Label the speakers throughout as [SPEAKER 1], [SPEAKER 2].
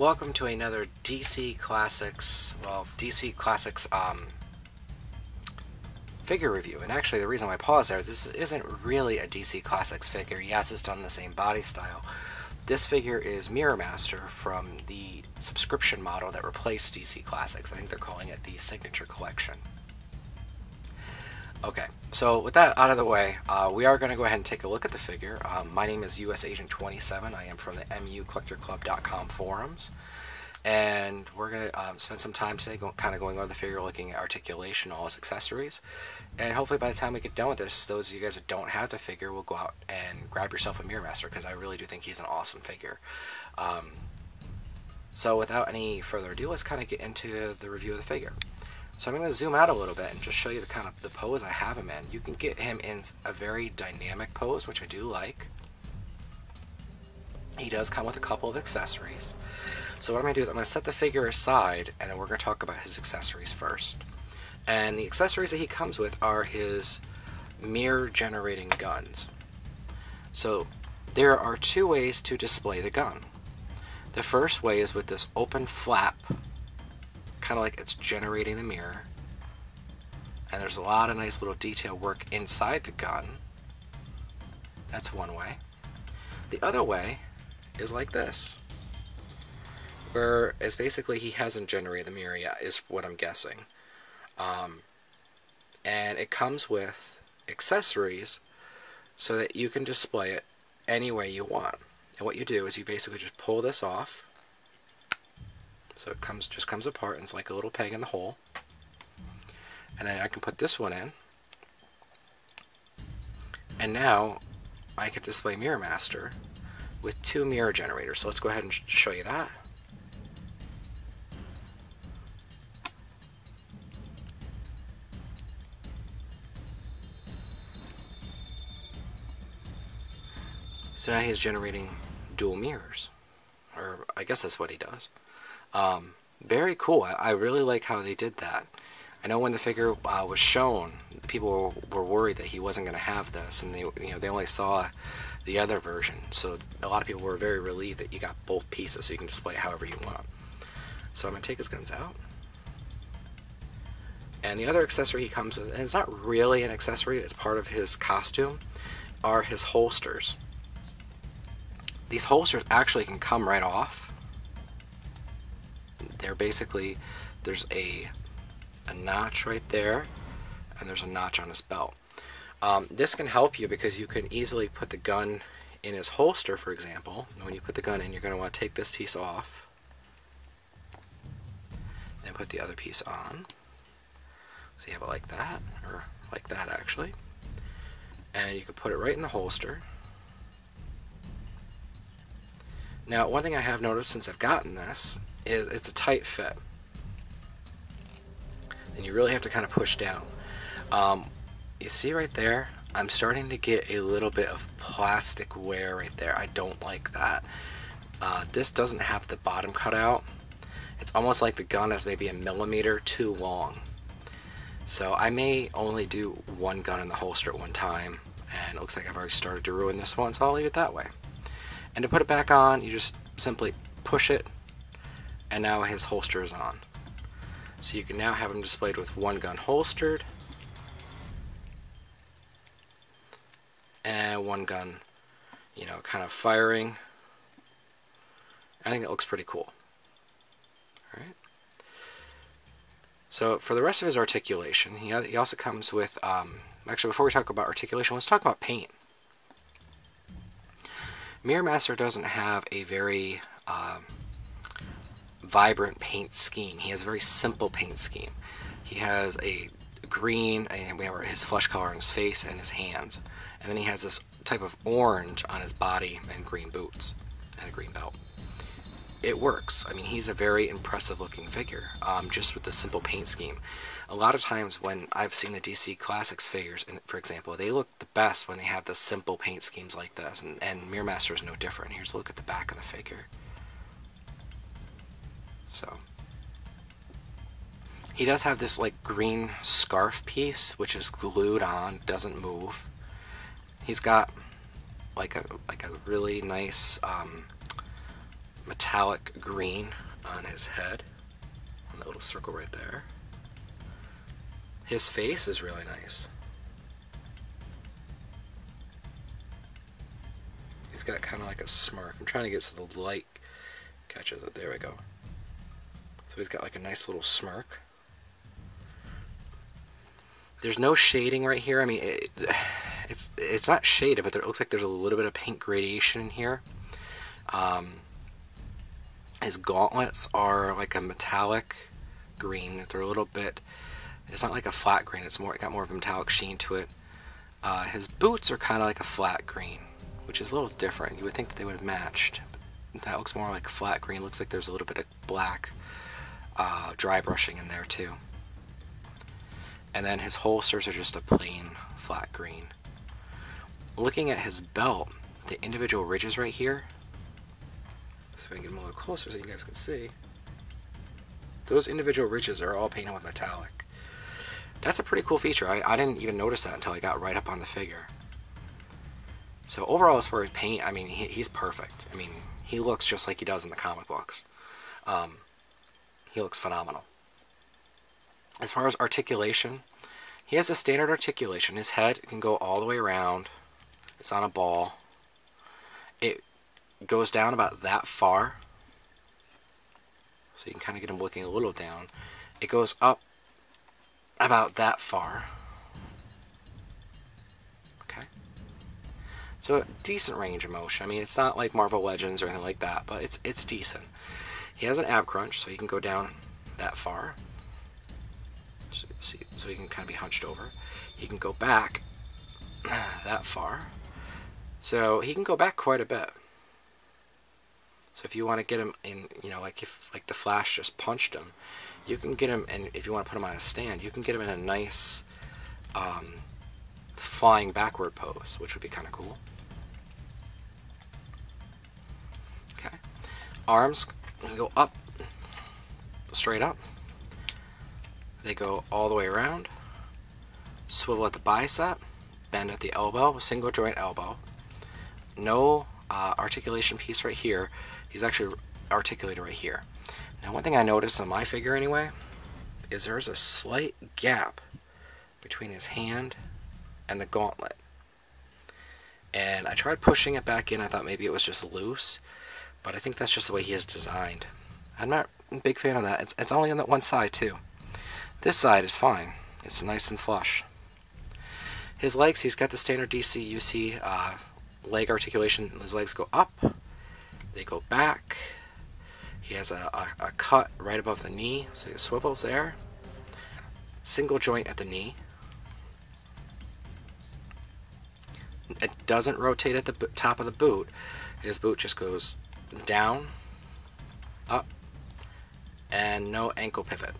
[SPEAKER 1] Welcome to another DC Classics, figure review. And actually the reason why I paused there, this isn't really a DC Classics figure. Yes, it's done the same body style. This figure is Mirror Master from the subscription model that replaced DC Classics. I think they're calling it the Signature Collection. Okay, so with that out of the way, we are going to go ahead and take a look at the figure. My name is US Agent 27. I am from the MUCollectorClub.com forums. And we're going to spend some time today kind of going over the figure, looking at articulation, all its accessories. And hopefully by the time we get done with this, those of you guys that don't have the figure will go out and grab yourself a Mirror Master, because I really do think he's an awesome figure. So without any further ado, let's kind of get into the review of the figure. So I'm going to zoom out a little bit and just show you the kind of the pose I have him in. You can get him in a very dynamic pose, which I do like. He does come with a couple of accessories. So what I'm going to do is I'm going to set the figure aside, and then we're going to talk about his accessories first. And the accessories that he comes with are his mirror generating guns. So there are two ways to display the gun. The first way is with this open flap, kind of like it's generating the mirror, and there's a lot of nice little detail work inside the gun. That's one way. The other way is like this, where it's basically he hasn't generated the mirror yet, is what I'm guessing. And it comes with accessories so that you can display it any way you want. And what you do is you basically just pull this off. So it just comes apart, and it's like a little peg in the hole. And then I can put this one in. And now I can display Mirror Master with two mirror generators. So let's go ahead and show you that. So now he's generating dual mirrors. Or I guess that's what he does. Very cool. I really like how they did that. I know when the figure was shown, people were worried that he wasn't going to have this, and they only saw the other version. So a lot of people were very relieved that you got both pieces, so you can display it however you want. So I'm going to take his guns out. And the other accessory he comes with, and it's not really an accessory, it's part of his costume, are his holsters. These holsters actually can come right off. They're basically, there's a notch right there, and there's a notch on his belt. This can help you because you can easily put the gun in his holster, for example. And when you put the gun in, you're going to want to take this piece off, then put the other piece on. So you have it like that, or like that actually. And you can put it right in the holster. Now, one thing I have noticed since I've gotten this is it's a tight fit, and you really have to kind of push down. You see right there, I'm starting to get a little bit of plastic wear right there. I don't like that. This doesn't have the bottom cut out. It's almost like the gun is maybe a millimeter too long. So I may only do one gun in the holster at one time, and it looks like I've already started to ruin this one, so I'll leave it that way. And to put it back on, you just simply push it, and now his holster is on. So you can now have him displayed with one gun holstered, and one gun, kind of firing. I think it looks pretty cool. Alright. So for the rest of his articulation, he also comes with, actually before we talk about articulation, let's talk about paint. Mirror Master doesn't have a very vibrant paint scheme. He has a very simple paint scheme. He has a green, and we have his flesh color on his face and his hands. And then he has this type of orange on his body and green boots and a green belt. It works. I mean, he's a very impressive looking figure, just with the simple paint scheme. A lot of times when I've seen the DC Classics figures, for example, they look the best when they have the simple paint schemes like this, and Mirror Master is no different. Here's a look at the back of the figure. So he does have this like green scarf piece, which is glued on, doesn't move. He's got like a really nice metallic green on his head, on the little circle right there. His face is really nice. He's got kind of like a smirk. I'm trying to get so the light catches it. There we go. So he's got like a nice little smirk. There's no shading right here. I mean, it's not shaded, but it looks like there's a little bit of paint gradation in here. His gauntlets are like a metallic green. They're a little bit, it's not like a flat green, it's more, it got more of a metallic sheen to it. His boots are kind of like a flat green, which is a little different. You would think that they would have matched. But that looks more like flat green. Looks like there's a little bit of black dry brushing in there too. And then his holsters are just a plain flat green. Looking at his belt, the individual ridges right here, so if I can get them a little closer so you guys can see, those individual ridges are all painted with metallic. That's a pretty cool feature. I didn't even notice that until I got right up on the figure. So overall, as far as paint, I mean, he's perfect. I mean, he looks just like he does in the comic books. He looks phenomenal. As far as articulation, he has a standard articulation. His head can go all the way around. It's on a ball. It goes down about that far. So you can kind of get him looking a little down. It goes up about that far. Okay. So a decent range of motion. I mean, it's not like Marvel Legends or anything like that, but it's decent. He has an ab crunch, so he can go down that far. So he can kind of be hunched over. He can go back that far. So he can go back quite a bit. So if you want to get him in, you know, like if like the Flash just punched him, you can get him, and if you want to put him on a stand, you can get him in a nice flying backward pose, which would be kind of cool. Okay. Arms go up, straight up. They go all the way around, swivel at the bicep, bend at the elbow, single joint elbow. No articulation piece right here. He's actually articulated right here. Now, one thing I noticed on my figure anyway, is there's a slight gap between his hand and the gauntlet. And I tried pushing it back in. I thought maybe it was just loose, but I think that's just the way he is designed. I'm not a big fan of that. It's only on that one side too. This side is fine. It's nice and flush. His legs, he's got the standard DCUC leg articulation. His legs go up, they go back. He has a cut right above the knee, so he swivels there. Single joint at the knee. It doesn't rotate at the top of the boot. His boot just goes down, up, and no ankle pivot.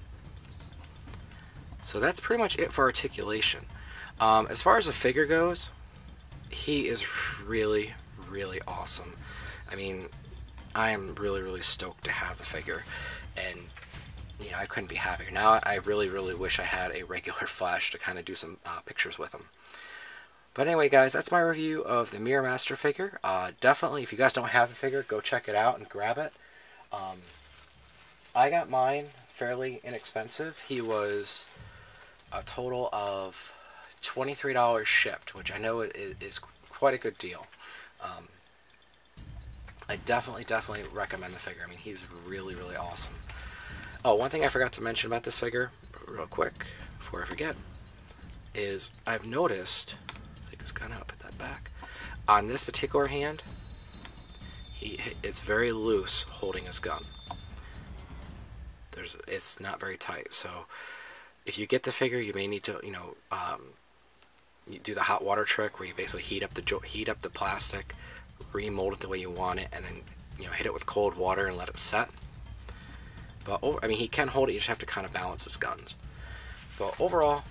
[SPEAKER 1] So that's pretty much it for articulation. As far as the figure goes, he is really, really awesome. I mean, I am really, really stoked to have the figure, and you know, I couldn't be happier. Now I really, really wish I had a regular Flash to kind of do some pictures with him. But anyway, guys, that's my review of the Mirror Master figure. Definitely, if you guys don't have the figure, go check it out and grab it. I got mine fairly inexpensive. He was a total of $23 shipped, which I know is quite a good deal. I definitely recommend the figure. I mean, he's really, really awesome. Oh, one thing I forgot to mention about this figure, real quick, before I forget, is I've noticed, take this gun out, put that back, on this particular hand, it's very loose holding his gun. It's not very tight, so if you get the figure, you may need to, you know, you do the hot water trick where you basically heat up the plastic, remold it the way you want it, and then, you know, hit it with cold water and let it set. But I mean, he can hold it. You just have to kind of balance his guns. But overall,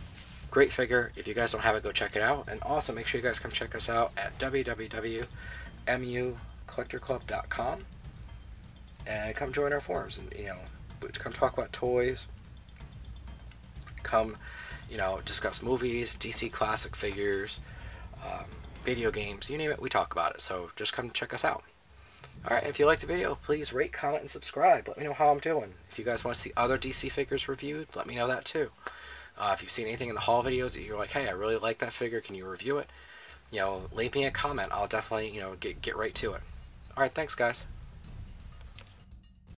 [SPEAKER 1] great figure. If you guys don't have it, go check it out. And also, make sure you guys come check us out at www.mucollectorclub.com and come join our forums and, you know, come talk about toys. Come, you know, discuss movies, DC classic figures, video games, you name it, we talk about it. So just come check us out. Alright, if you liked the video, please rate, comment, and subscribe. Let me know how I'm doing. If you guys want to see other DC figures reviewed, let me know that too. If you've seen anything in the haul videos that you're like, hey, I really like that figure, can you review it? Leave me a comment. I'll definitely, get right to it. Alright, thanks guys.